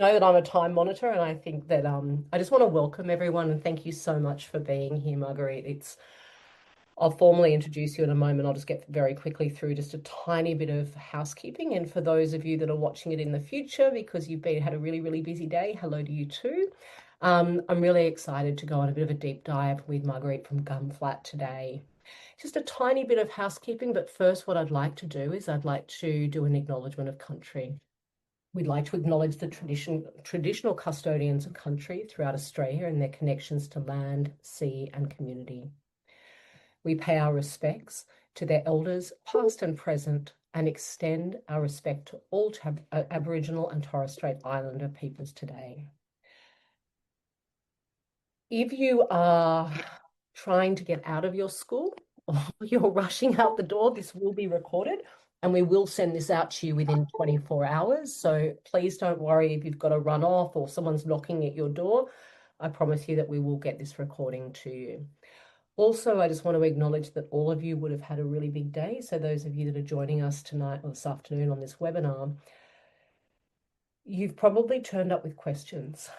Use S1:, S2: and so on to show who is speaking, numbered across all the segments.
S1: know that I'm a time monitor, and I think that I just want to welcome everyone and thank you so much for being here, Marguerite. I'll formally introduce you in a moment. I'll just get very quickly through just a tiny bit of housekeeping. And for those of you that are watching it in the future, because you've had a really, really busy day, hello to you too. I'm really excited to go on a bit of a deep dive with Marguerite from Gunflat today. Just a tiny bit of housekeeping, but first, what I'd like to do is I'd like to do an acknowledgement of country. We'd like to acknowledge the traditional custodians of country throughout Australia and their connections to land, sea, and community. We pay our respects to their elders, past and present, and extend our respect to all Aboriginal and Torres Strait Islander peoples today. If you are trying to get out of your school or you're rushing out the door, this will be recorded and we will send this out to you within 24 hours. So please don't worry if you've got to run off or someone's knocking at your door. I promise you that we will get this recording to you. Also, I just want to acknowledge that all of you would have had a really big day. So those of you that are joining us tonight or this afternoon on this webinar, you've probably turned up with questions.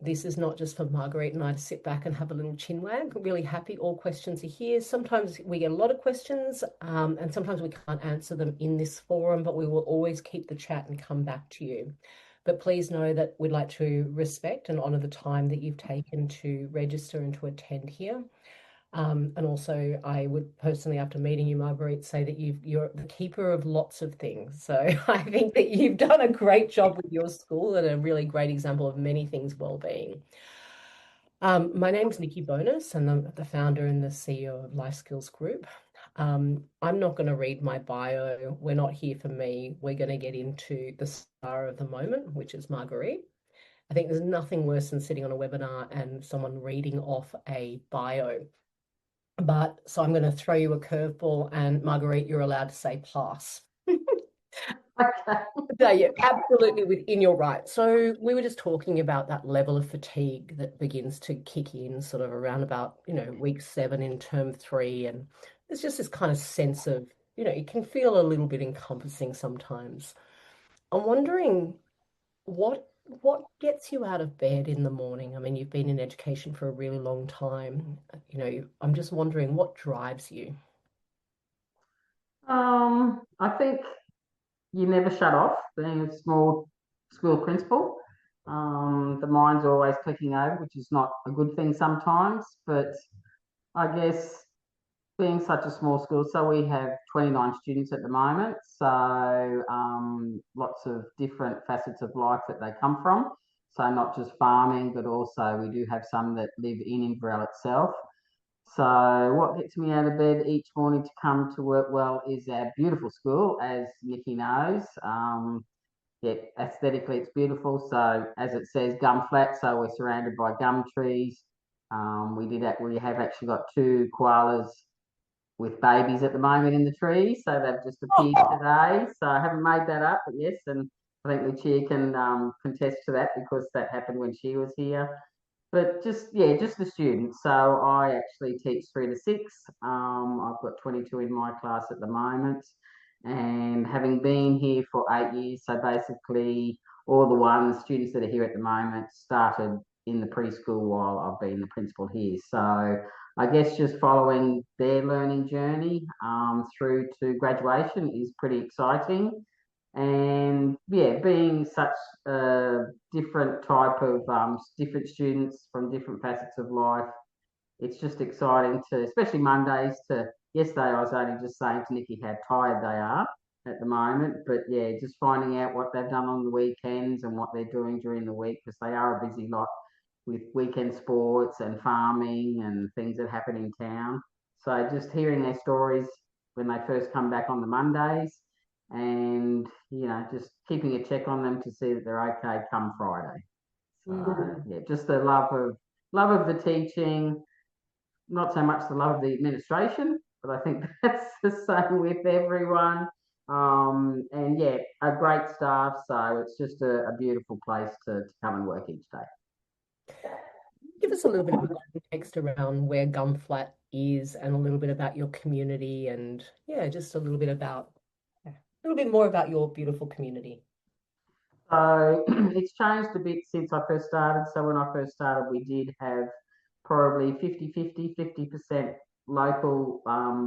S1: This is not just for Marguerite and I to sit back and have a little chin wag. I'm really happy all questions are here. Sometimes we get a lot of questions and sometimes we can't answer them in this forum, but we will always keep the chat and come back to you. But please know that we'd like to respect and honour the time that you've taken to register and to attend here. And also, I would personally, after meeting you, Marguerite, say that you're the keeper of lots of things. So I think that you've done a great job with your school and a really great example of many things well-being. My name's Nikki Bonus, and I'm the founder and the CEO of Life Skills Group. I'm not going to read my bio. We're not here for me. We're going to get into the star of the moment, which is Marguerite. I think there's nothing worse than sitting on a webinar and someone reading off a bio. But so I'm going to throw you a curveball, and Marguerite, you're allowed to say pass.
S2: Okay.
S1: No, you're absolutely within your right. So we were just talking about that level of fatigue that begins to kick in sort of around about, week 7 in term 3. And there's just this kind of sense of, it can feel a little bit encompassing sometimes. I'm wondering what gets you out of bed in the morning? I mean, you've been in education for a really long time. I'm just wondering what drives you.
S2: I think you never shut off being a small school principal. The mind's always clicking over, which is not a good thing sometimes, but I guess being such a small school, so we have 29 students at the moment, so lots of different facets of life that they come from. So not just farming, but also we do have some that live in Inverell itself. So what gets me out of bed each morning to come to work well is our beautiful school, as Nikki knows. Yeah, aesthetically it's beautiful. So as it says, gum flat. So we're surrounded by gum trees. We have actually got two koalas with babies at the moment in the trees. So they've just appeared today. So I haven't made that up, but yes, and I think Lucia can contest to that because that happened when she was here. But just yeah, just the students. So I actually teach 3 to 6. I've got 22 in my class at the moment, and having been here for 8 years, so basically all the students that are here at the moment started in the preschool while I've been the principal here. So I guess just following their learning journey through to graduation is pretty exciting. And yeah, being such a different type of different students from different facets of life, it's just exciting to, especially Mondays. To yesterday, I was only just saying to Nikki how tired they are at the moment, but yeah, just finding out what they've done on the weekends and what they're doing during the week because they are a busy lot with weekend sports and farming and things that happen in town. So just hearing their stories when they first come back on the Mondays and just keeping a check on them to see that they're okay come Friday. So
S1: Mm.
S2: yeah, just the love of the teaching, not so much the love of the administration, but I think that's the same with everyone. And yeah, a great staff. So it's just a beautiful place to come and work each day.
S1: Give us a little bit of context around where Gunflat is and a little bit about your community and yeah, just a little bit more about your beautiful community.
S2: So it's changed a bit since I first started. So when I first started, we did have probably 50% local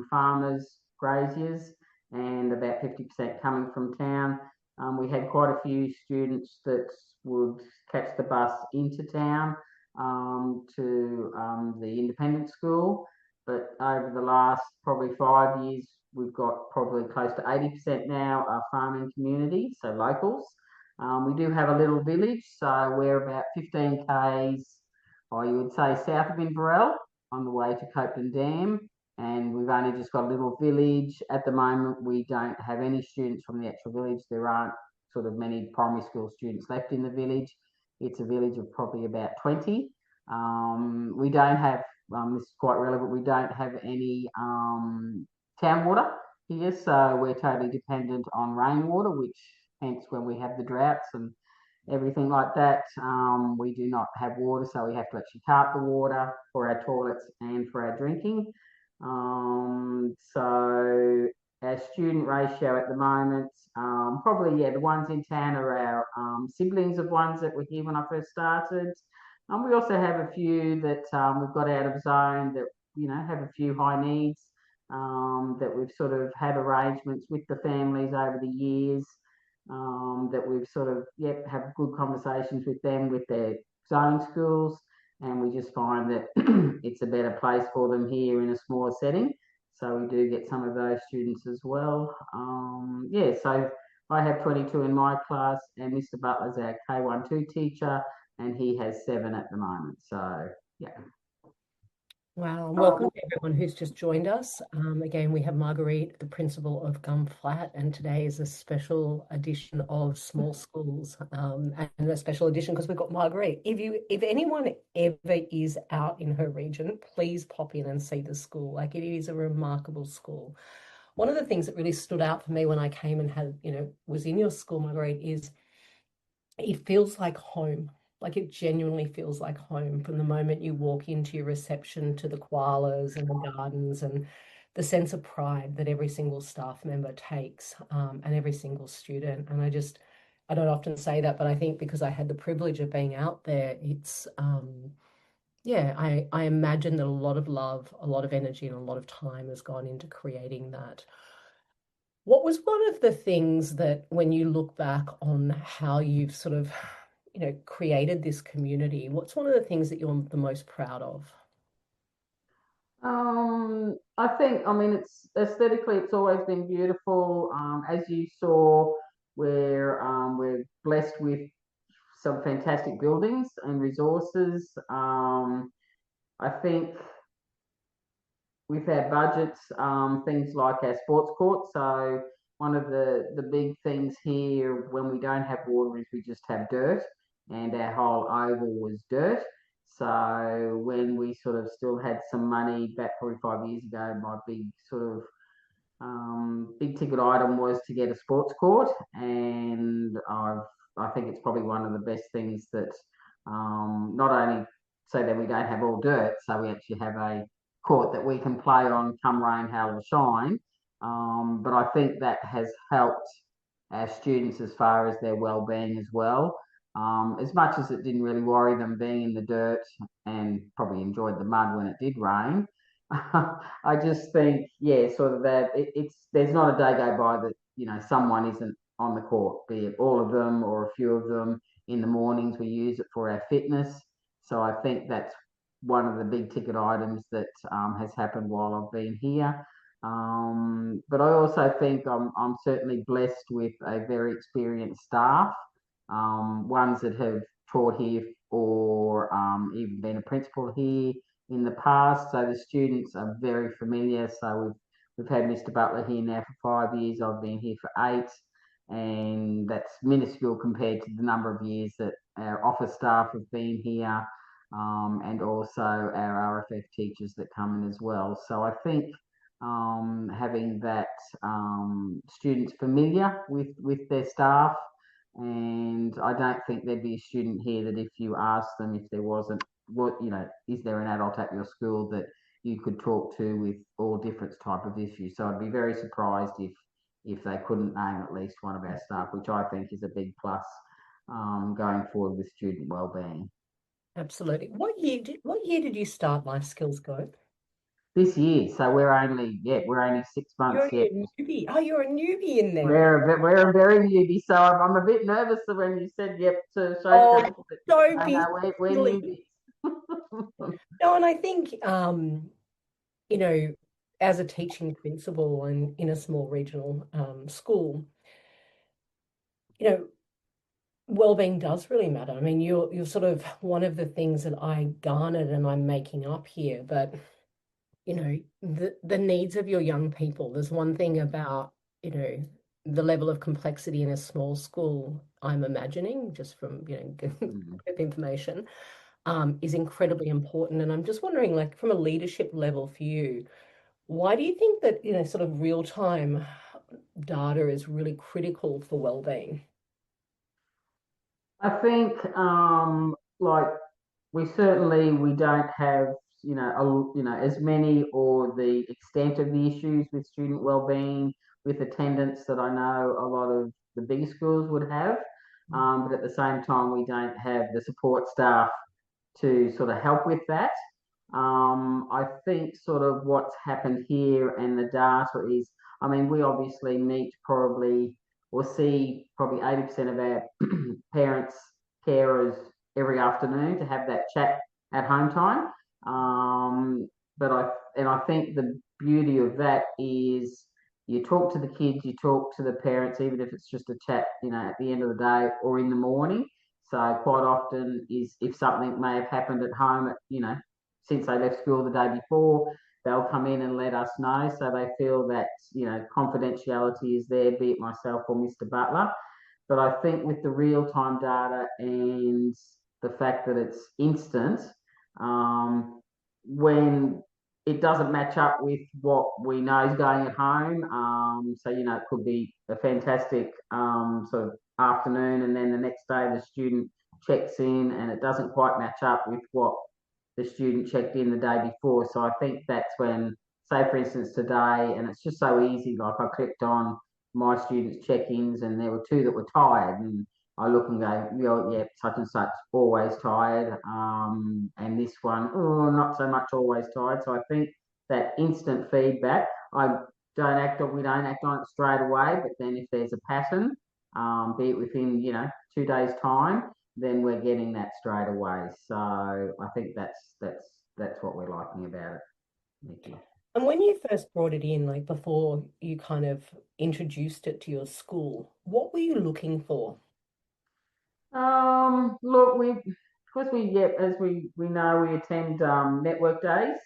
S2: farmers, graziers, and about 50% coming from town. We had quite a few students that would catch the bus into town to the independent school. But over the last probably 5 years, we've got probably close to 80% now are farming community, so locals. We do have a little village, so we're about 15 k's, or you would say south of Inverell, on the way to Copeland Dam, and we've only just got a little village. At the moment, we don't have any students from the actual village. There aren't sort of many primary school students left in the village. It's a village of probably about 20. We don't have, this is quite relevant, we don't have any town water here, so we're totally dependent on rainwater, which hence when we have the droughts and everything like that, we do not have water, so we have to actually cart the water for our toilets and for our drinking. So our student ratio at the moment, probably, yeah, the ones in town are our siblings of ones that were here when I first started. We also have a few that we've got out of zone that, you know, have a few high needs that we've sort of had arrangements with the families over the years, that we've sort of, yep, have good conversations with them with their zone schools, and we just find that it's a better place for them here in a smaller setting. So we do get some of those students as well. Yeah, so I have 22 in my class, and Mr. Butler's our K12 teacher, and he has 7 at the moment. So, yeah.
S1: Wow, and welcome to everyone who's just joined us. Again, we have Marguerite, the principal of Gum Flat, and today is a special edition of Small Schools, and a special edition because we've got Marguerite. If anyone ever is out in her region, please pop in and see the school. Like, it is a remarkable school. One of the things that really stood out for me when I came and was in your school, Marguerite, is it feels like home. Like, it genuinely feels like home from the moment you walk into your reception to the koalas and the gardens, and the sense of pride that every single staff member takes, and every single student. And I don't often say that, but I think because I had the privilege of being out there, yeah, I imagine that a lot of love, a lot of energy, and a lot of time has gone into creating that. What was one of the things that, when you look back on how you've sort of, created this community, what's one of the things that you're the most proud of?
S2: I think, I mean, it's aesthetically, it's always been beautiful. As you saw, we're blessed with some fantastic buildings and resources. I think with our budgets, things like our sports court. So one of the big things here when we don't have water is we just have dirt, and our whole oval was dirt. So when we sort of still had some money back 45 years ago, my big sort of big ticket item was to get a sports court, and I think it's probably one of the best things that, not only so that we don't have all dirt, so we actually have a court that we can play on come rain, hail or shine. But I think that has helped our students as far as their well-being as well. As much as it didn't really worry them being in the dirt, and probably enjoyed the mud when it did rain. I just think, yeah, sort of that it's there's not a day go by that, you know, someone isn't on the court, be it all of them or a few of them. In the mornings, we use it for our fitness. So I think that's one of the big ticket items that has happened while I've been here. But I also think I'm certainly blessed with a very experienced staff, ones that have taught here or even been a principal here in the past. So the students are very familiar. So we've had Mr. Butler here now for 5 years. I've been here for 8, and that's minuscule compared to the number of years that our office staff have been here, and also our RFF teachers that come in as well. So I think having that, students familiar with their staff, and I don't think there'd be a student here that if you asked them if there wasn't, what, you know, is there an adult at your school that you could talk to with all different type of issues. So I'd be very surprised if they couldn't name at least one of our staff, which I think is a big plus. going forward with student wellbeing.
S1: Absolutely. What year did you start Life Skills Go?
S2: This year, so we're only 6 months
S1: You're
S2: yet.
S1: only a newbie. Oh, you're a newbie in there.
S2: We're a very newbie, so I'm a bit nervous when you said yep to
S1: Oh,
S2: showcase, but
S1: don't
S2: I
S1: be
S2: know we're
S1: silly.
S2: newbies.
S1: No, and I think you know, as a teaching principal and in a small regional school, you know, well-being does really matter. I mean, you're sort of one of the things that I garnered and I'm making up here, but you know, the needs of your young people. There's one thing about, you know, the level of complexity in a small school, I'm imagining, just from, you know,
S2: Mm.
S1: information, is incredibly important. And I'm just wondering, like, from a leadership level for you, why do you think that, you know, sort of real-time data is really critical for well-being?
S2: I think like we don't have as many or the extent of the issues with student wellbeing with attendance that I know a lot of the bigger schools would have. But at the same time, we don't have the support staff to sort of help with that. I think sort of what's happened here and the data is, I mean, we obviously meet probably or see probably 80% of our parents, carers every afternoon to have that chat at home time. But I think the beauty of that is you talk to the kids, you talk to the parents, even if it's just a chat, at the end of the day or in the morning. So quite often is if something may have happened at home, since they left school the day before, they'll come in and let us know. So they feel that, confidentiality is there, be it myself or Mr. Butler. But I think with the real time data and the fact that it's instant, when it doesn't match up with what we know is going at home. So, it could be a fantastic sort of afternoon, and then the next day the student checks in and it doesn't quite match up with what the student checked in the day before. So I think that's when, say, for instance, today, and it's just so easy, like I clicked on my students' check ins and there were two that were tired. And I look and go, yeah, such and such, always tired. And this one, oh, not so much always tired. So I think that instant feedback, we don't act on it straight away, but then if there's a pattern, be it within, 2 days' time, then we're getting that straight away. So I think that's what we're liking about it, Nikki.
S1: And when you first brought it in, like before you kind of introduced it to your school, what were you looking for?
S2: Look, because as we know, we attend network days,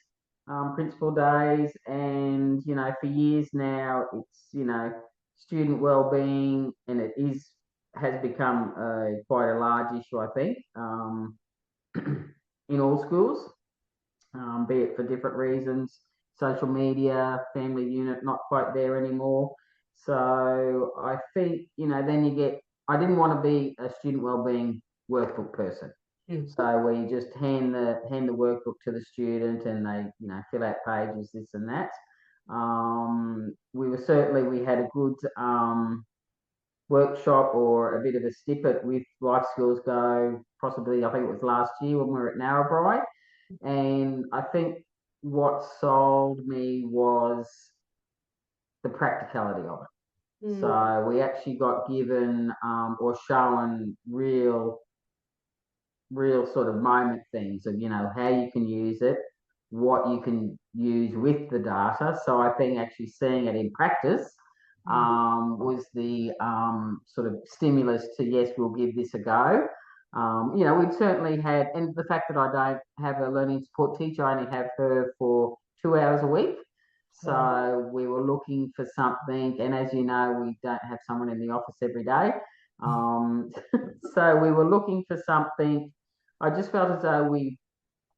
S2: principal days, and for years now, it's student well-being, and has become quite a large issue, I think, in all schools, be it for different reasons. Social media, family unit, not quite there anymore. So I think, then I didn't want to be a student wellbeing workbook person.
S1: Mm.
S2: So we just hand the workbook to the student and they, fill out pages, this and that. We had a good workshop or a bit of a snippet with Life Skills Go, possibly I think it was last year when we were at Narrabri. And I think what sold me was the practicality of it.
S1: Mm.
S2: So we actually got given or shown real sort of moment things of how you can use it, what you can use with the data. So I think actually seeing it in practice was the sort of stimulus to yes, we'll give this a go. We'd certainly had, and the fact that I don't have a learning support teacher, I only have her for 2 hours a week.
S1: Wow.
S2: So we were looking for something, and as you know, we don't have someone in the office every day. Um, so we were looking for something. I just felt as though we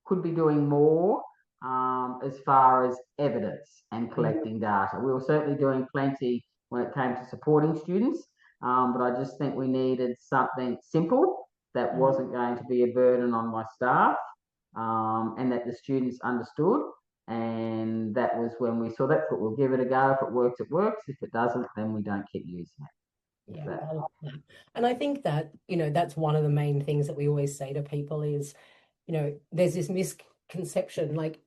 S2: could be doing more as far as evidence and
S1: Mm.
S2: collecting data. We were certainly doing plenty when it came to supporting students, but I just think we needed something simple that
S1: Mm.
S2: wasn't going to be a burden on my staff and that the students understood. And that was when we saw that, but we'll give it a go. If it works, it works. If it doesn't, then we don't keep using it.
S1: Yeah,
S2: That.
S1: I love that. And I think that, that's one of the main things that we always say to people is, there's this misconception, like,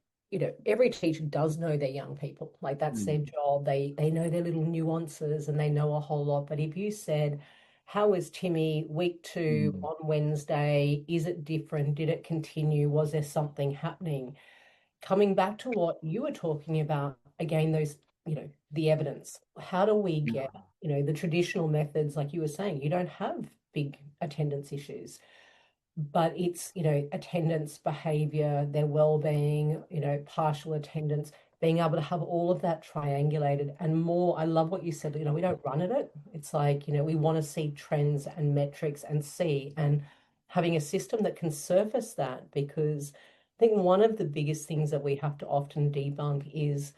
S1: every teacher does know their young people. Like that's their
S2: Mm,
S1: job. They know their little nuances and they know a whole lot. But if you said, how is Timmy week 2
S2: mm,
S1: on Wednesday? Is it different? Did it continue? Was there something happening? Coming back to what you were talking about, again, those, the evidence. How do we get, the traditional methods, like you were saying, you don't have big attendance issues, but it's, attendance, behavior, their well-being, partial attendance, being able to have all of that triangulated and more. I love what you said, we don't run at it. It's like, we want to see trends and metrics and see, and having a system that can surface that, because I think one of the biggest things that we have to often debunk is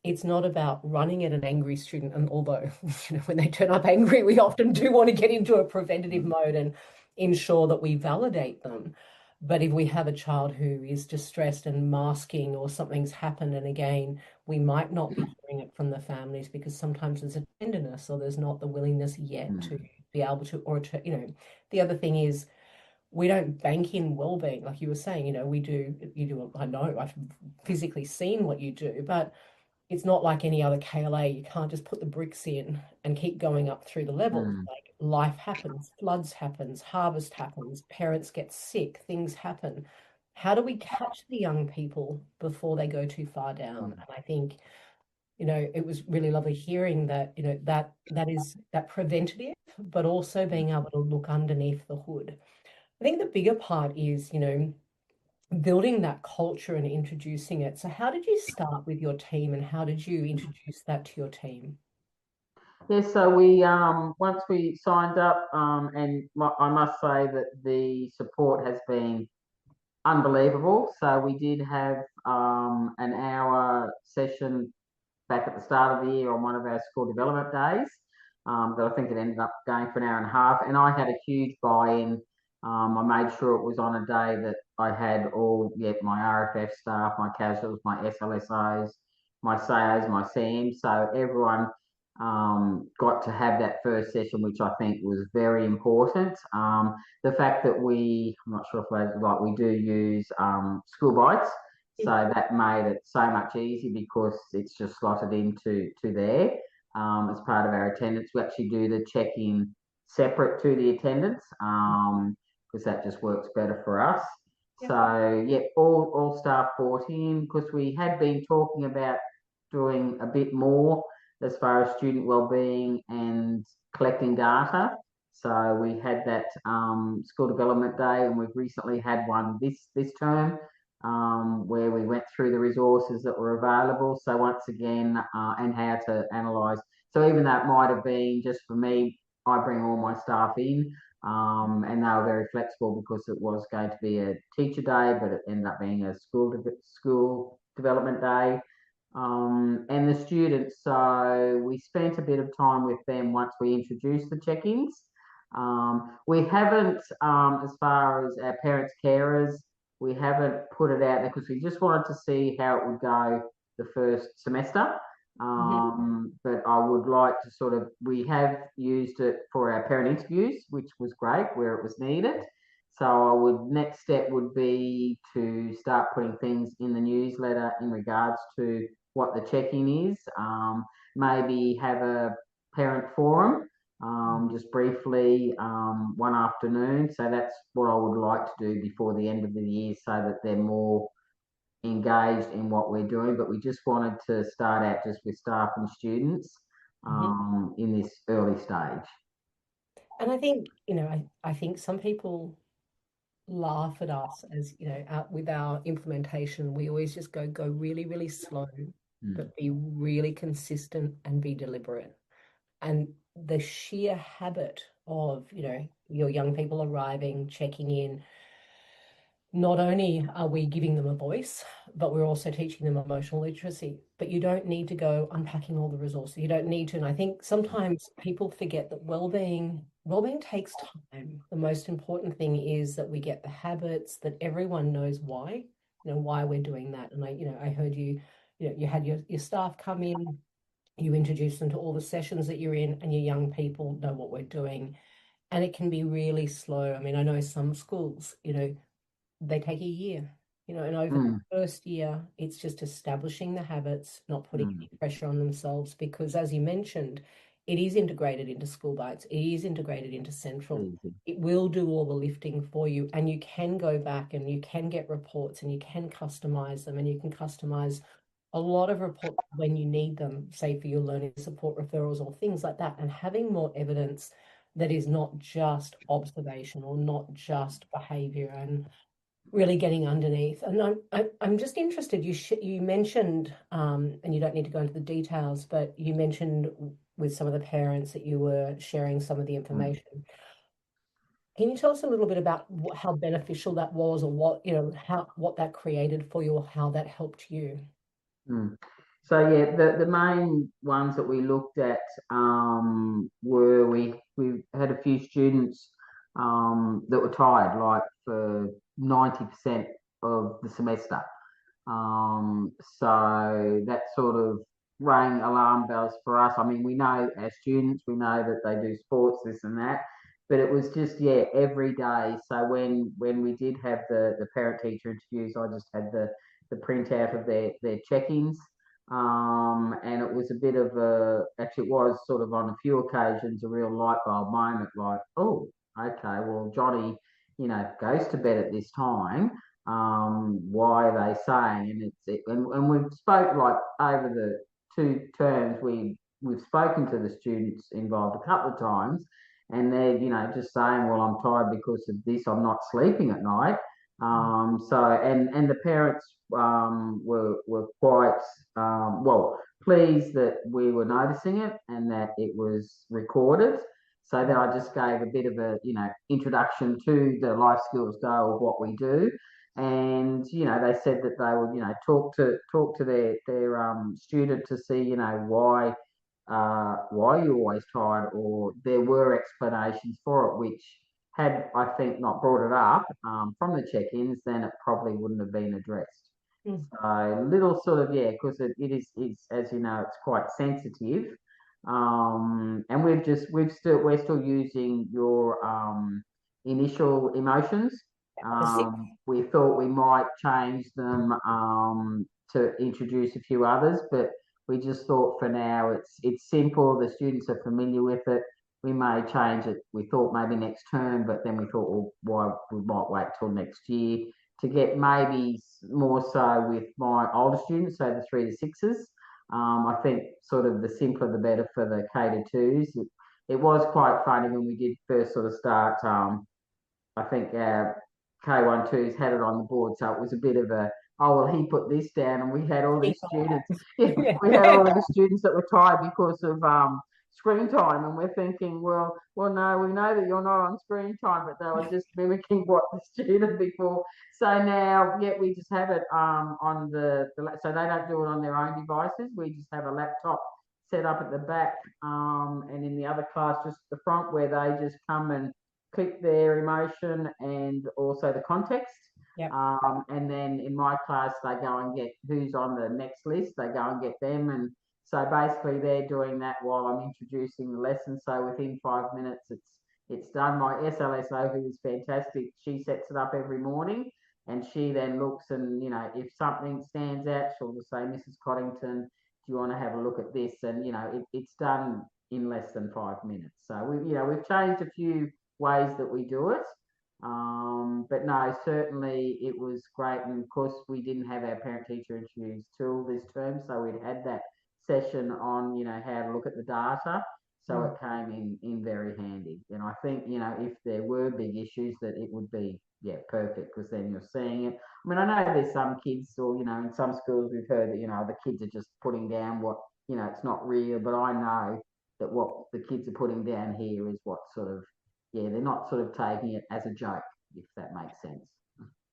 S1: it's not about running at an angry student. And although, when they turn up angry, we often do want to get into a preventative
S2: mm,
S1: mode and ensure that we validate them. But if we have a child who is distressed and masking or something's happened, and again, we might not be hearing it from the families because sometimes there's a tenderness or there's not the willingness yet to
S2: mm,
S1: be able to, or to, the other thing is we don't bank in well-being, like you were saying, we do, you do, I know, I've physically seen what you do, but it's not like any other KLA. You can't just put the bricks in and keep going up through the levels.
S2: mm,
S1: Like life happens, floods happens, harvest happens, parents get sick, things happen. How do we catch the young people before they go too far down?
S2: mm,
S1: And I think, it was really lovely hearing that, that is that preventative, but also being
S2: mm.
S1: able to look underneath the hood. I think the bigger part is, building that culture and introducing it. So how did you start with your team and how did you introduce that to your team?
S2: Yeah, so we once we signed up, and I must say that the support has been unbelievable. So we did have an hour session back at the start of the year on one of our school development days. That I think it ended up going for an hour and a half, and I had a huge buy-in. I made sure it was on a day that I had all, yeah, my RFF staff, my casuals, my SLSOs, my SAOs, my SAMs. So everyone got to have that first session, which I think was very important. The fact that I'm not sure if we do use school bites, so that made it so much easier because it's just slotted into there as part of our attendance. We actually do the check-in separate to the attendance because that just works better for us.
S1: Yep.
S2: So yeah, all staff bought in because we had been talking about doing a bit more as far as student wellbeing and collecting data. So we had that school development day, and we've recently had one this term where we went through the resources that were available. So once again, and how to analyse. So even though it might have been just for me, I bring all my staff in, and they were very flexible because it was going to be a teacher day, but it ended up being a school development day. And the students, so we spent a bit of time with them once we introduced the check-ins. We haven't, as far as our parents carers, we haven't put it out there because we just wanted to see how it would go the first semester.
S1: Mhm.
S2: But I would like to we have used it for our parent interviews, which was great where it was needed. So next step would be to start putting things in the newsletter in regards to what the check-in is. Maybe have a parent forum, just briefly one afternoon. So that's what I would like to do before the end of the year, so that they're more engaged in what we're doing. But we just wanted to start out just with staff and students
S1: Mhm.
S2: in this early stage.
S1: And I think, I think some people laugh at us as, out with our implementation, we always just go really, really slow,
S2: Mm,
S1: but be really consistent and be deliberate. And the sheer habit of, your young people arriving, checking in, not only are we giving them a voice, but we're also teaching them emotional literacy. But you don't need to go unpacking all the resources. You don't need to. And I think sometimes people forget that well-being takes time. The most important thing is that we get the habits, that everyone knows why, why we're doing that. And I heard you, you had your staff come in, You introduce them to all the sessions that you're in, and your young people know what we're doing. And it can be really slow. I mean, I know some schools, they take a year, and over the
S2: mm,
S1: first year, it's just establishing the habits, not putting
S2: mm,
S1: any pressure on themselves, because as you mentioned, it is integrated into school bites, it is integrated into central.
S2: easy.
S1: It will do all the lifting for you, and you can go back and you can get reports and you can customize them, and you can customize a lot of reports when you need them, say for your learning support referrals or things like that, and having more evidence that is not just observation or not just behavior, and really getting underneath. And I'm just interested. You mentioned, and you don't need to go into the details, but you mentioned with some of the parents that you were sharing some of the
S2: Mm,
S1: information. Can you tell us a little bit about how beneficial that was, or what that created for you, or how that helped you?
S2: mm. So yeah, the main ones that we looked at were we had a few students that were tired, like for 90% of the semester. So that sort of rang alarm bells for us. I mean, we know as students, we know that they do sports, this and that, but it was just, yeah, every day. So when we did have the parent teacher interviews, I just had the printout of their check-ins. And it was a bit of actually, it was sort of on a few occasions a real light bulb moment, like, oh, okay, well, Johnny, goes to bed at this time. Why are they saying? And we've spoke like over the two terms, we've spoken to the students involved a couple of times, and they're just saying, well, I'm tired because of this, I'm not sleeping at night. So the parents were quite well pleased that we were noticing it and that it was recorded. So then I just gave a bit of a introduction to the life skills go of what we do, and they said that they would talk to their student to see why you're always tired, or there were explanations for it, which had I think not brought it up from the check-ins, then it probably wouldn't have been addressed.
S1: Mm.
S2: So little sort of, yeah, because it is it's, as you know, it's quite sensitive. And we're still using your initial emotions.
S1: The six.
S2: We thought we might change them to introduce a few others, but we just thought for now it's simple. The students are familiar with it. We may change it. We thought maybe next term, but then we thought, well, why we might wait till next year to get maybe more so with my older students, so the 3 to 6s. I think sort of the simpler the better for the K to 2s. It was quite funny when we did first sort of start. I think our K12s had it on the board, so it was a bit of a, oh well, he put this down, and we had all these students. Yeah, we had all of the students that were tired because of screen time, and we're thinking, well, no, we know that you're not on screen time, but they were just mimicking what the student before. So now, yeah, we just have it on so they don't do it on their own devices. We just have a laptop set up at the back, and in the other class, just the front, where they just come and click their emotion and also the context.
S1: Yep.
S2: And then in my class, they go and get who's on the next list. They go and get them. And so basically, they're doing that while I'm introducing the lesson. So within 5 minutes, it's done. My SLSO, who is fantastic, she sets it up every morning, and she then looks, and if something stands out, she'll just say, Mrs. Coddington, do you want to have a look at this? And it's done in less than 5 minutes. So we've changed a few ways that we do it. But no, certainly it was great. And of course, we didn't have our parent teacher interviews till this term. So we'd had that session on, how to look at the data. So
S1: Mm.
S2: it came in very handy. And I think, if there were big issues, that it would be, yeah, perfect, because then you're seeing it. I mean, I know there's some kids, or, in some schools we've heard that, the kids are just putting down what, it's not real. But I know that what the kids are putting down here is what sort of, yeah, they're not sort of taking it as a joke, if that makes sense.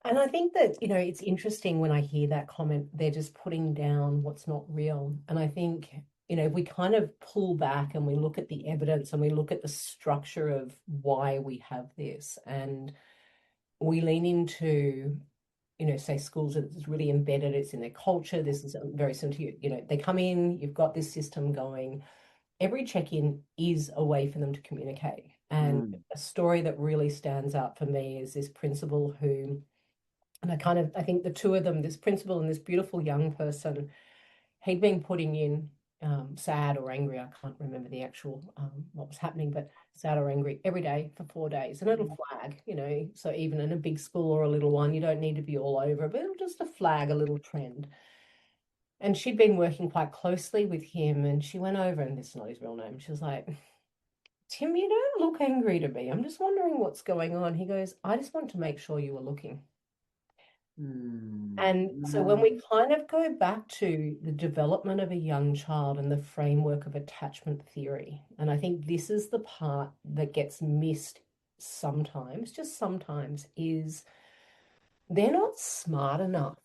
S1: And I think that, it's interesting when I hear that comment, they're just putting down what's not real. And I think, if we kind of pull back and we look at the evidence and we look at the structure of why we have this, and we lean into say schools that it's really embedded, it's in their culture. This is very similar to you. They come in, you've got this system going. Every check-in is a way for them to communicate. And
S2: Mm.
S1: a story that really stands out for me is this principal who, and I think the two of them, this principal and this beautiful young person, he'd been putting in sad or angry. I can't remember the actual what was happening, but sad or angry every day for 4 days, and it'll flag. So even in a big school or a little one, you don't need to be all over, but it'll just a flag a little trend. And she'd been working quite closely with him, and she went over, and this is not his real name. She was like, Tim, you don't look angry to me. I'm just wondering what's going on. He goes, I just want to make sure you were looking.
S2: Mm.
S1: And so when we kind of go back to the development of a young child and the framework of attachment theory, and I think this is the part that gets missed sometimes, just sometimes, is they're not smart enough.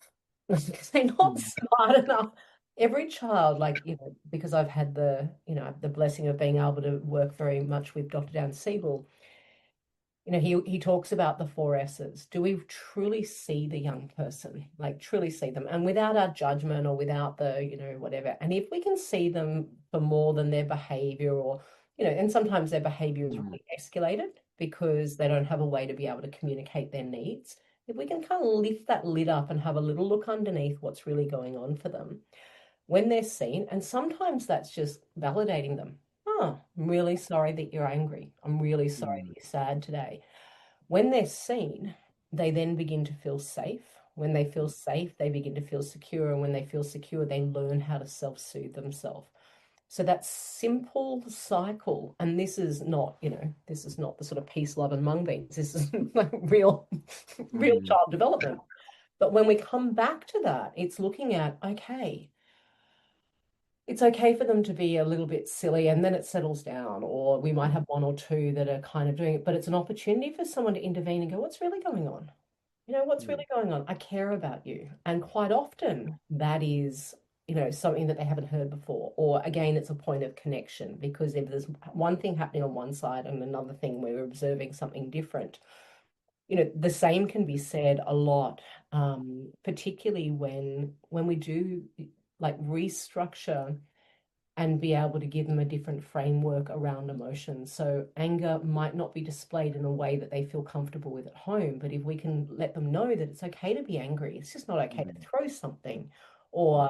S1: They're not
S2: Mm.
S1: smart enough. Every child, like, because I've had the blessing of being able to work very much with Dr. Dan Siegel, he talks about the four S's. Do we truly see the young person, like truly see them, and without our judgment or without the, whatever. And if we can see them for more than their behavior, or, and sometimes their behavior is
S2: Mm.
S1: really escalated because they don't have a way to be able to communicate their needs. If we can kind of lift that lid up and have a little look underneath what's really going on for them when they're seen, and sometimes that's just validating them. Oh, I'm really sorry that you're angry. I'm really sorry that
S2: Mm.
S1: you're sad today. When they're seen, they then begin to feel safe. When they feel safe, they begin to feel secure. And when they feel secure, they learn how to self-soothe themselves. So that simple cycle, and this is not the sort of peace, love, and mung beans. This is like real
S2: Mm.
S1: child development. But when we come back to that, it's looking at, okay, it's okay for them to be a little bit silly and then it settles down, or we might have one or two that are kind of doing it, but it's an opportunity for someone to intervene and go, what's really going on? What's
S2: Mm.
S1: really going on? I care about you. And quite often that is, something that they haven't heard before. Or again, it's a point of connection, because if there's one thing happening on one side and another thing we're observing something different, the same can be said a lot, particularly when we do like restructure and be able to give them a different framework around emotions. So anger might not be displayed in a way that they feel comfortable with at home, but if we can let them know that it's okay to be angry, it's just not okay to
S2: Mm.
S1: throw something, or,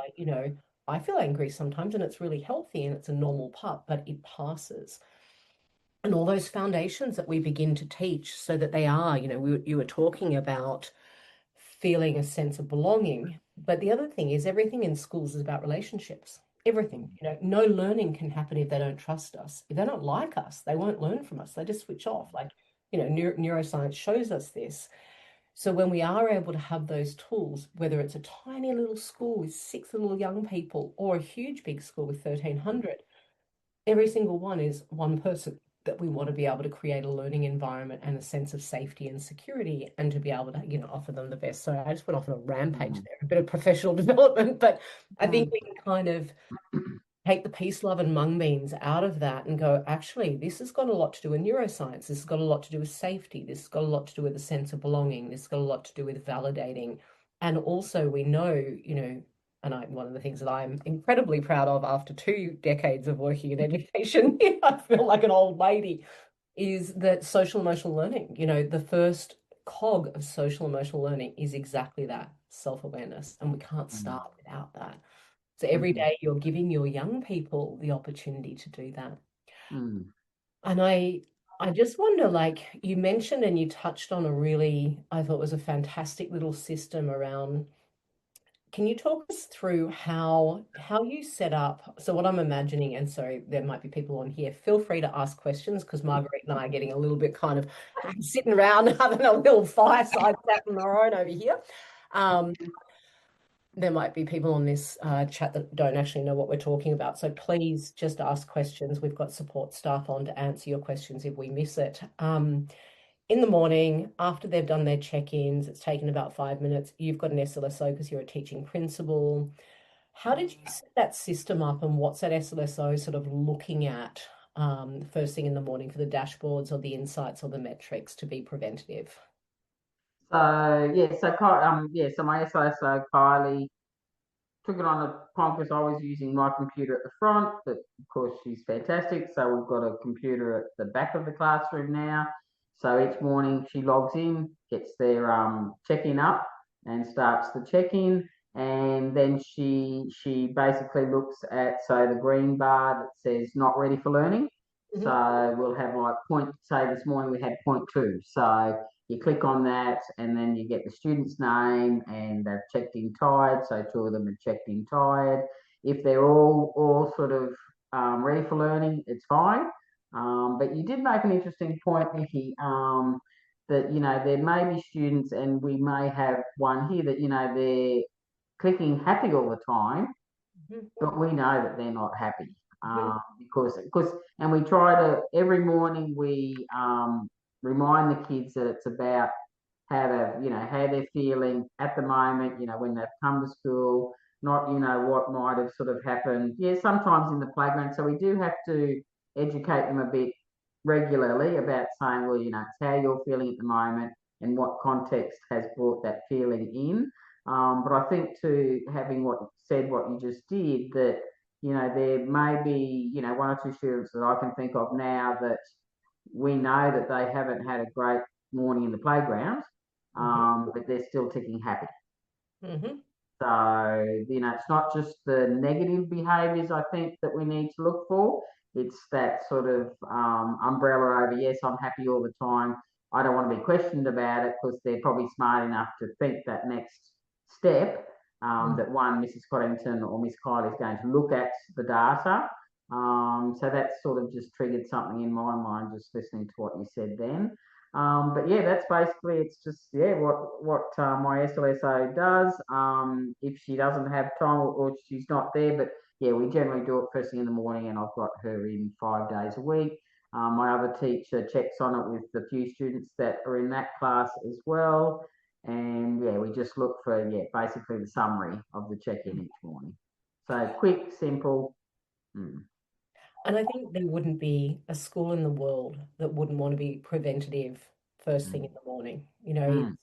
S1: I feel angry sometimes and it's really healthy and it's a normal part, but it passes. And all those foundations that we begin to teach so that they are, you were talking about feeling a sense of belonging. But the other thing is everything in schools is about relationships. Everything. No learning can happen if they don't trust us. If they don't like us, they won't learn from us. They just switch off. Like, neuroscience shows us this. So when we are able to have those tools, whether it's a tiny little school with six little young people or a huge big school with 1,300, every single one is one person that we want to be able to create a learning environment and a sense of safety and security, and to be able to, offer them the best. So I just went off on a rampage
S2: Mm.
S1: there, a bit of professional development, but I think
S2: Mm.
S1: we can kind of take the peace, love, and mung beans out of that and go, actually, this has got a lot to do with neuroscience. This has got a lot to do with safety. This has got a lot to do with a sense of belonging. This has got a lot to do with validating. And also, we know, and one of the things that I'm incredibly proud of after 2 decades of working in education, I feel like an old lady, is that social emotional learning, the first cog of social emotional learning is exactly that, self-awareness. And we can't
S2: Mm.
S1: start without that. So every
S2: Mhm.
S1: day you're giving your young people the opportunity to do that.
S2: Mm.
S1: And I just wonder, like you mentioned and you touched on a really, I thought was a fantastic little system around. Can you talk us through how you set up? So what I'm imagining, and sorry, there might be people on here, feel free to ask questions because Margaret and I are getting a little bit kind of sitting around having a little fireside chat on our own over here. Um, there might be people on this chat that don't actually know what we're talking about. So please just ask questions. We've got support staff on to answer your questions if we miss it. In the morning, after they've done their check-ins, it's taken about 5 minutes. You've got an SLSO because you're a teaching principal. How did you set that system up, and what's that SLSO sort of looking at first thing in the morning for the dashboards or the insights or the metrics to be preventative?
S2: So yeah, so my SISO Kylie took it on a time because I was using my computer at the front, but of course she's fantastic. So we've got a computer at the back of the classroom now. So each morning she logs in, gets their check-in up, and starts the check-in, and then she basically looks at the green bar that says not ready for learning.
S1: Mhm.
S2: So we'll have like point. Say this morning we had point two. So you click on that and then you get the student's name and they've checked in tired. So two of them have checked in tired. If they're all sort of ready for learning, it's fine. But you did make an interesting point, Nikki, that there may be students, and we may have one here that they're clicking happy all the time,
S1: Mhm.
S2: but we know that they're not happy,
S1: Mhm.
S2: because and we try to every morning we remind the kids that it's about how they're feeling at the moment, when they've come to school, not what might have sort of happened, yeah, sometimes in the playground. So we do have to educate them a bit regularly about saying, well, it's how you're feeling at the moment and what context has brought that feeling in. But I think to having what you just did, that there may be one or two students that I can think of now that we know that they haven't had a great morning in the playground,
S1: Mhm.
S2: but they're still ticking happy.
S1: Mhm.
S2: So, it's not just the negative behaviors I think that we need to look for. It's that sort of umbrella over, yes, I'm happy all the time. I don't want to be questioned about it, because they're probably smart enough to think that next step,
S1: Mhm.
S2: that one, Mrs. Coddington or Miss Kyle is going to look at the data. So that sort of just triggered something in my mind just listening to what you said then. But yeah, that's basically, it's just, yeah, what my SLSO does. If she doesn't have time, or she's not there, but yeah, we generally do it first thing in the morning, and I've got her in 5 days a week. My other teacher checks on it with the few students that are in that class as well. And yeah, we just look for, yeah, basically the summary of the check-in each morning. So quick, simple. Mm,
S1: And I think there wouldn't be a school in the world that wouldn't want to be preventative first thing in
S2: mm,
S1: the morning. You know,
S2: mm,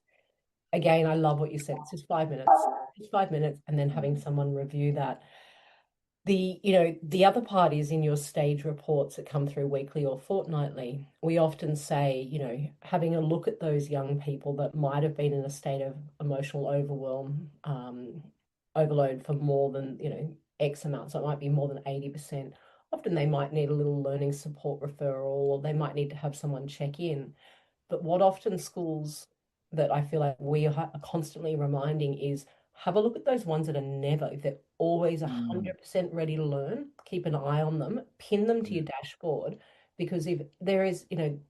S1: again, I love what you said. It's just 5 minutes, just 5 minutes, and then having
S2: mm,
S1: someone review that. The other part is in your stage reports that come through weekly or fortnightly. We often say, having a look at those young people that might have been in a state of emotional overload for more than, X amount. So it might be more than 80%. Often they might need a little learning support referral, or they might need to have someone check in. But what often schools that I feel like we are constantly reminding is have a look at those ones that are never, if they're always
S2: mm,
S1: 100% ready to learn, keep an eye on them, pin them to
S2: mm,
S1: your dashboard. Because if there is,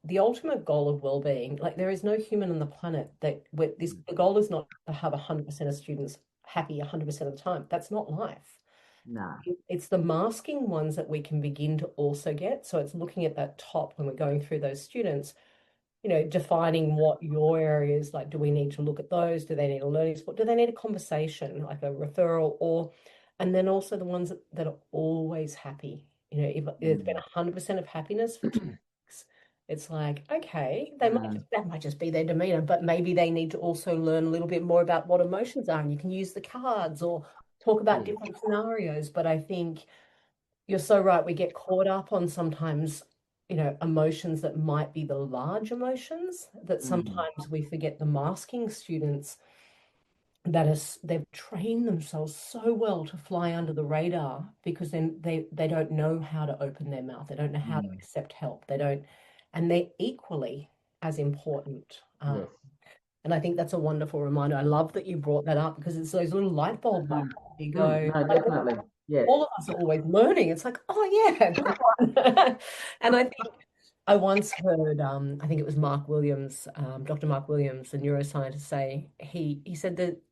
S1: the ultimate goal of well-being, like there is no human on the planet that
S2: mm.
S1: the goal is not to have 100% of students happy 100% of the time. That's not life.
S2: No.
S1: It's the masking ones that we can begin to also get. So it's looking at that top when we're going through those students, defining what your areas, like, do we need to look at those? Do they need a learning support? Do they need a conversation, like a referral? And then also the ones that are always happy. If there's been
S2: Mm,
S1: 100% of happiness for 2 weeks, it's like, okay,
S2: mm.
S1: that might just be their demeanor, but maybe they need to also learn a little bit more about what emotions are. And you can use the cards or talk about
S2: Yeah.
S1: different scenarios. But I think you're so right. We get caught up on sometimes, emotions that might be the large emotions, that
S2: Mm,
S1: sometimes we forget the masking students they've trained themselves so well to fly under the radar because then they don't know how to open their mouth. They don't know how to
S2: mm.
S1: accept help. They don't, and they're equally as important.
S2: Yes.
S1: And I think that's a wonderful reminder. I love that you brought that up because it's those little light bulb
S2: Mm,
S1: moments. You
S2: mm.
S1: go,
S2: No,
S1: like,
S2: definitely. Yes.
S1: all of us are always learning. It's like, oh yeah, good one. And I think I once heard, I think it was Mark Williams, Dr. Mark Williams, the neuroscientist, say he said that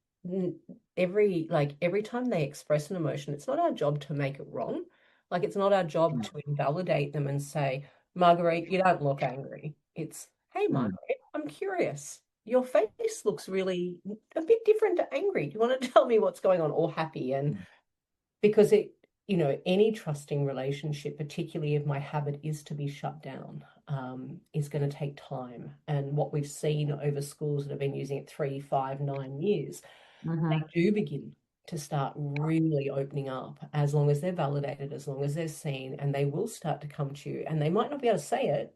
S1: every time they express an emotion, it's not our job to make it wrong. Like it's not our job
S2: Mm,
S1: to invalidate them and say, Marguerite, you don't look angry. It's, hey,
S2: mm,
S1: Marguerite, I'm curious. Your face looks really a bit different to angry. Do you want to tell me what's going on or happy? And
S2: mm,
S1: because any trusting relationship, particularly if my habit is to be shut down, is going to take time. And what we've seen over schools that have been using it 3, 5, 9 years,
S2: Mm-hmm.
S1: they do begin to start really opening up as long as they're validated, as long as they're seen, and they will start to come to you. And they might not be able to say it,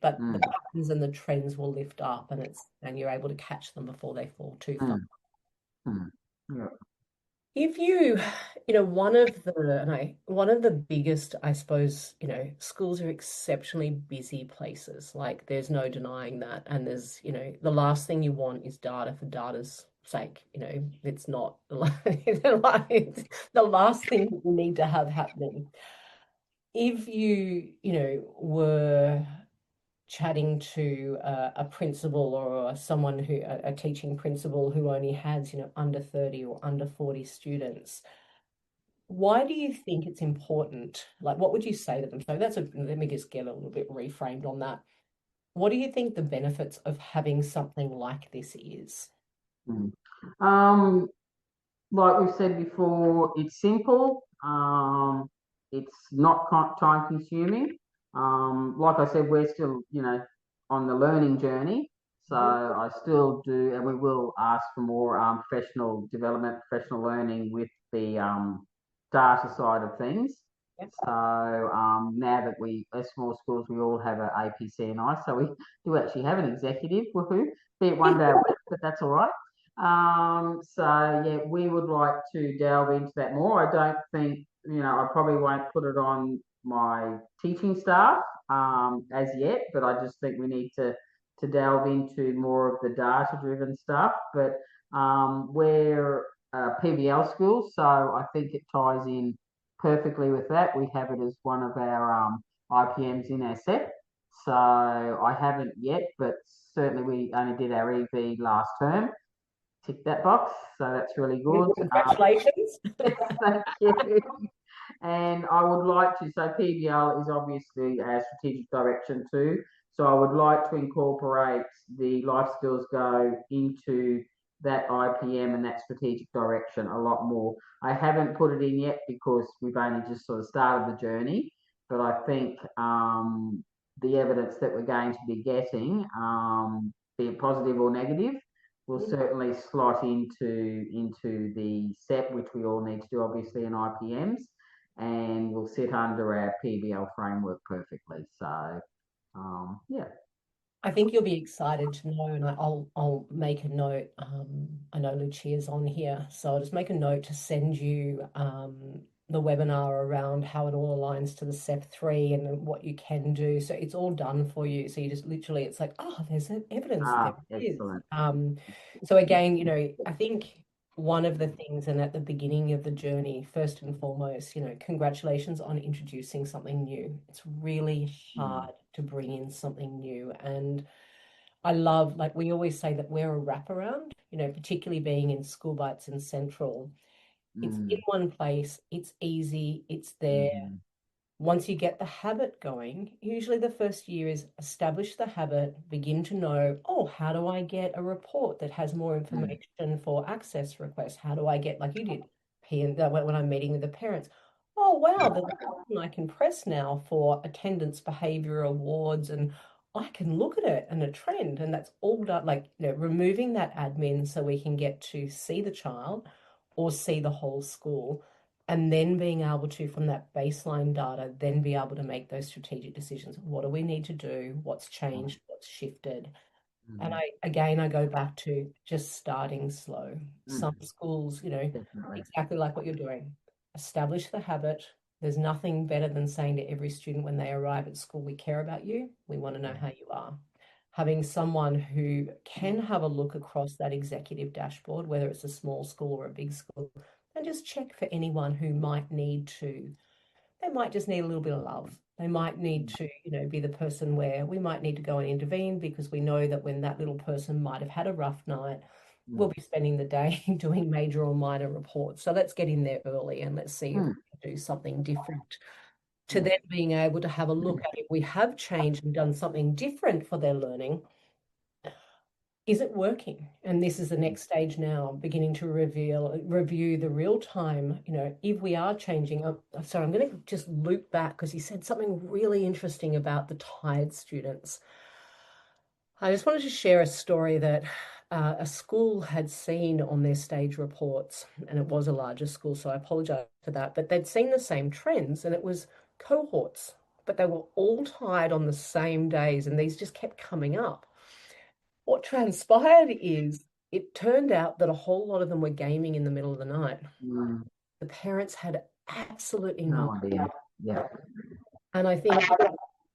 S1: but the
S2: Mm,
S1: patterns and the trends will lift up, and you're able to catch them before they fall too far.
S2: mm, mm. Yeah.
S1: If one of the biggest, I suppose, schools are exceptionally busy places. Like there's no denying that. And the last thing you want is data for data's sake. It's not the last thing that you need to have happening. If were chatting to a principal or someone a teaching principal who only has, under 30 or under 40 students, why do you think it's important? Like, what would you say to them? So let me just get a little bit reframed on that. What do you think the benefits of having something like this is?
S2: Mm. Um, like we've said before, it's simple. It's not time consuming. Like I said, we're still, on the learning journey. So
S1: Mhm.
S2: I still do, and we will ask for more professional development, professional learning with the data side of things.
S1: Yeah.
S2: So now that as small schools, we all have a APCNI, so we do actually have an executive, woohoo, be it one day a week, but that's all right. So yeah, we would like to delve into that more. I don't think, I probably won't put it on my teaching staff as yet, but I just think we need to delve into more of the data driven stuff. But we're a PBL school, so I think it ties in perfectly with that. We have it as one of our IPMs in our set. So I haven't yet, but certainly we only did our EV last term. Tick that box. So that's really good.
S1: Congratulations.
S2: Thank you. And I would like to, so PBL is obviously our strategic direction too. So I would like to incorporate the life skills go into that IPM and that strategic direction a lot more. I haven't put it in yet because we've only just sort of started the journey, but I think the evidence that we're going to be getting, be it positive or negative, will certainly slot into the SEP, which we all need to do obviously in IPMs, and will sit under our PBL framework perfectly. So yeah.
S1: I think you'll be excited to know, and I'll make a note. I know Lucia's on here, so I'll just make a note to send you the webinar around how it all aligns to the SEP3 and then what you can do. So it's all done for you. So you just literally, it's like, oh, there's evidence there it is.
S2: Excellent.
S1: So again, I think one of the things, and at the beginning of the journey, first and foremost, congratulations on introducing something new. It's really
S2: Mm,
S1: hard to bring in something new. And I love, like we always say, that we're a wraparound, particularly being in School Bites and Central. It's in
S2: mm,
S1: one place, it's easy, it's there.
S2: mm,
S1: Once you get the habit going, usually the first year is establish the habit, begin to know, oh, how do I get a report that has more
S2: mm,
S1: information for access requests? How do I get, like you did, when I'm meeting with the parents? Oh, wow, there's a button I can press now for attendance behavior awards, and I can look at it and a trend, and that's all done, like, removing that admin so we can get to see the child or see the whole school, and then being able to, from that baseline data, then be able to make those strategic decisions. What do we need to do? What's changed? What's shifted? And
S2: mm,
S1: I go back to just starting slow. Some
S2: mm,
S1: schools,
S2: definitely.
S1: exactly like what you're doing, establish the habit. There's nothing better than saying to every student when they arrive at school, we care about you. We want to know how you are. Having someone who can have a look across that executive dashboard, whether it's a small school or a big school, and just check for anyone who might need to. They might just need a little bit of love. They might need
S2: Mm,
S1: to, be the person where we might need to go and intervene because we know that when that little person might have had a rough night, we'll
S2: mm,
S1: be spending the day doing major or minor reports. So let's get in there early and let's see if we
S2: mm,
S1: can do something different. To
S2: yeah.
S1: then being able to have a look at if we have changed and done something different for their learning, is it working? And this is the next stage now, beginning to review the real time, if we are changing. Sorry, I'm going to just loop back because you said something really interesting about the tired students. I just wanted to share a story that a school had seen on their stage reports, and it was a larger school, so I apologize for that, but they'd seen the same trends, and it was cohorts, but they were all tired on the same days, and these just kept coming up. What transpired is it turned out that a whole lot of them were gaming in the middle of the night.
S2: Mm,
S1: The parents had absolutely no
S2: no idea. Yeah.
S1: And I think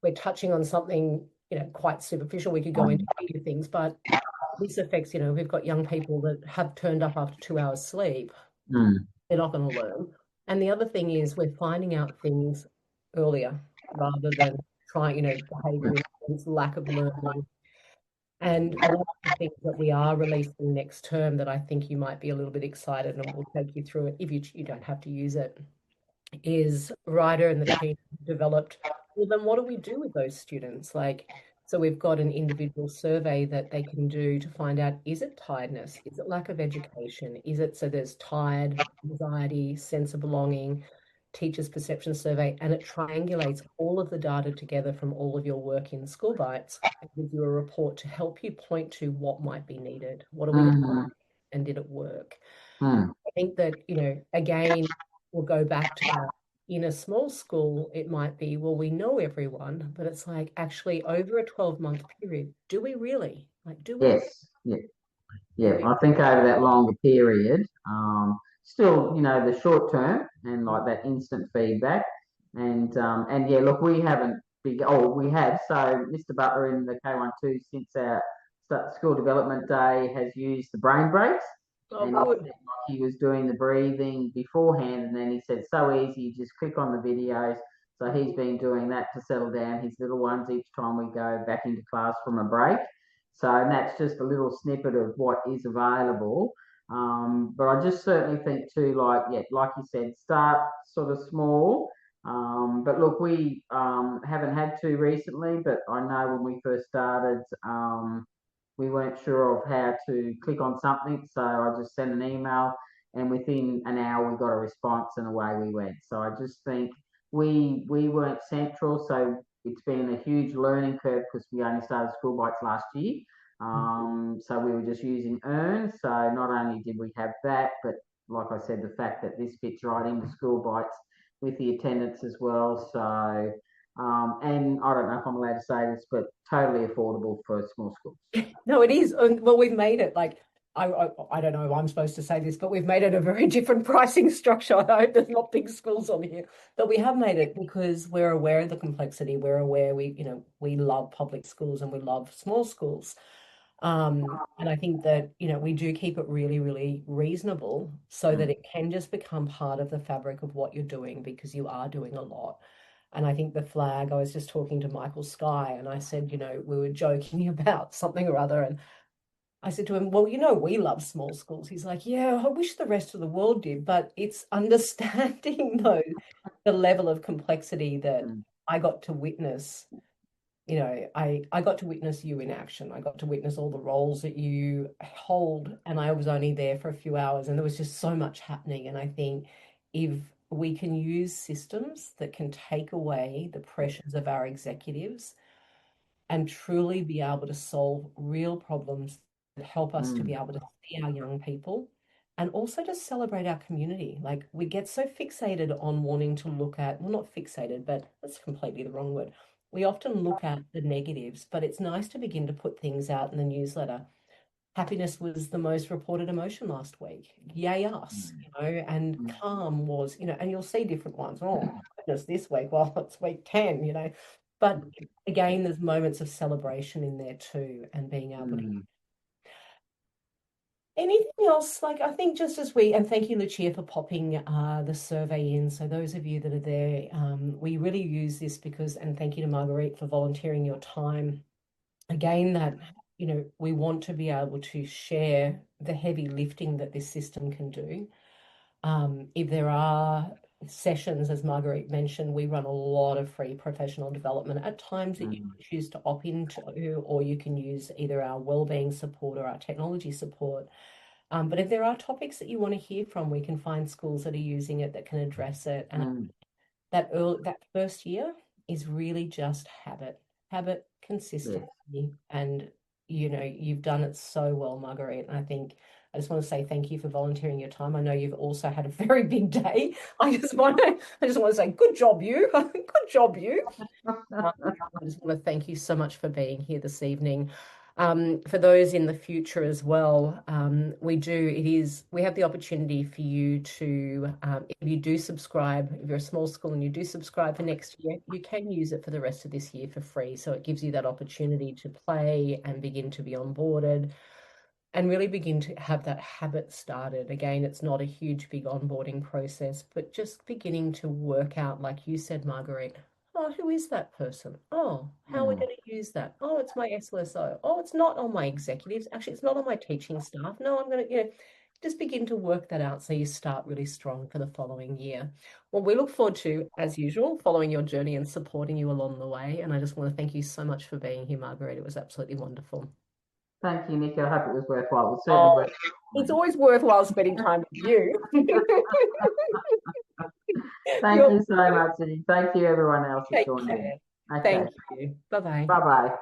S1: we're touching on something, quite superficial. We could go into a few things, but this affects, we've got young people that have turned up after 2 hours sleep.
S2: Mm,
S1: They're not going to learn. And the other thing is we're finding out things earlier rather than trying, behavior, lack of learning. And one of the things that we are releasing next term that I think you might be a little bit excited, and we'll take you through it if you don't have to use it, is Ryder and the team developed, well, then what do we do with those students? So we've got an individual survey that they can do to find out, is it tiredness? Is it lack of education? Is it, so there's tired, anxiety, sense of belonging, teacher's perception survey, and it triangulates all of the data together from all of your work in School Bites and gives you a report to help you point to what might be needed. What are we doing
S2: mm,
S1: and did it work?
S2: mm.
S1: I think that, again, we'll go back to that. In a small school, it might be, well, we know everyone, but it's like actually over a 12-month period, do we really? Like, do we?
S2: Yes. Yeah.
S1: Do
S2: Yeah,
S1: we?
S2: I think over that longer period, still, the short term and like that instant feedback, and yeah, look, we haven't big. Oh, we have. So Mr. Butler in the K12 since our school development day has used the brain breaks,
S1: Oh,
S2: and he said
S1: good.
S2: like he was doing the breathing beforehand, and then he said so easy, you just click on the videos. So he's been doing that to settle down his little ones each time we go back into class from a break. So and that's just a little snippet of what is available. But I just certainly think too, like yeah, like you said, start sort of small. But look, we haven't had to recently, but I know when we first started, we weren't sure of how to click on something. So I just sent an email, and within an hour we got a response, and away we went. So I just think we weren't central, so it's been a huge learning curve because we only started School Bites last year. So we were just using Earn. So not only did we have that, but like I said, the fact that this fits right into School Bites with the attendance as well. So and I don't know if I'm allowed to say this, but totally affordable for small schools.
S1: No, it is. Well, we've made it like, I don't know if I'm supposed to say this, but we've made it a very different pricing structure. I hope there's not big schools on here, but we have made it because we're aware of the complexity. We're aware we love public schools and we love small schools. And I think that, we do keep it really, really reasonable so that
S2: Mm,
S1: it can just become part of the fabric of what you're doing because you are doing a lot. And I think the flag, I was just talking to Michael Sky and I said, we were joking about something or other. And I said to him, well, we love small schools. He's like, yeah, I wish the rest of the world did, but it's understanding though the level of complexity that
S2: mm,
S1: I got to witness. I got to witness you in action. I got to witness all the roles that you hold, and I was only there for a few hours, and there was just so much happening. And I think if we can use systems that can take away the pressures of our executives and truly be able to solve real problems that help us to be
S2: mm,
S1: able to see our young people and also to celebrate our community. Like we get so fixated on wanting to look at, well, not fixated, but that's completely the wrong word. We often look at the negatives, but it's nice to begin to put things out in the newsletter. Happiness was the most reported emotion last week. Yay us,
S2: mm,
S1: and
S2: mm,
S1: calm was, and you'll see different ones. Oh, my goodness, this week, well, it's week 10. But again, there's moments of celebration in there too, and being able to.
S2: mm.
S1: Anything else? Like I think just as and thank you, Lucia, for popping the survey in. So those of you that are there, we really use this because, and thank you to Marguerite for volunteering your time. Again, that, we want to be able to share the heavy lifting that this system can do. If there are sessions, as Marguerite mentioned, we run a lot of free professional development at times that you
S2: Mm.
S1: can choose to opt into, or you can use either our wellbeing support or our technology support. But if there are topics that you want to hear from, we can find schools that are using it that can address it. And
S2: Mm.
S1: that first year is really just habit,
S2: Yeah.
S1: consistency, and you've done it so well, Marguerite. And I just want to say thank you for volunteering your time. I know you've also had a very big day. I just want to say good job, you. Good job, you. I just want to thank you so much for being here this evening. For those in the future as well, we have the opportunity for you to, if you do subscribe, if you're a small school and you do subscribe for next year, you can use it for the rest of this year for free. So it gives you that opportunity to play and begin to be onboarded and really begin to have that habit started. Again, it's not a huge, big onboarding process, but just beginning to work out, like you said, Marguerite. Oh, who is that person? Oh, how are we
S2: Mm.
S1: going to use that? Oh, it's my SLSO. Oh, it's not on my executives. Actually, it's not on my teaching staff. No, I'm going to, just begin to work that out so you start really strong for the following year. Well, we look forward to, as usual, following your journey and supporting you along the way. And I just want to thank you so much for being here, Margaret. It was absolutely wonderful.
S2: Thank you, Nikki. I hope it was worthwhile. It was certainly
S1: Oh, it's
S2: worthwhile.
S1: always worthwhile spending time with you.
S2: Thank
S1: You're
S2: you so much, and thank you everyone else that
S1: Take
S2: joined in.
S1: care.
S2: Okay,
S1: Thank you. Bye bye.
S2: bye bye.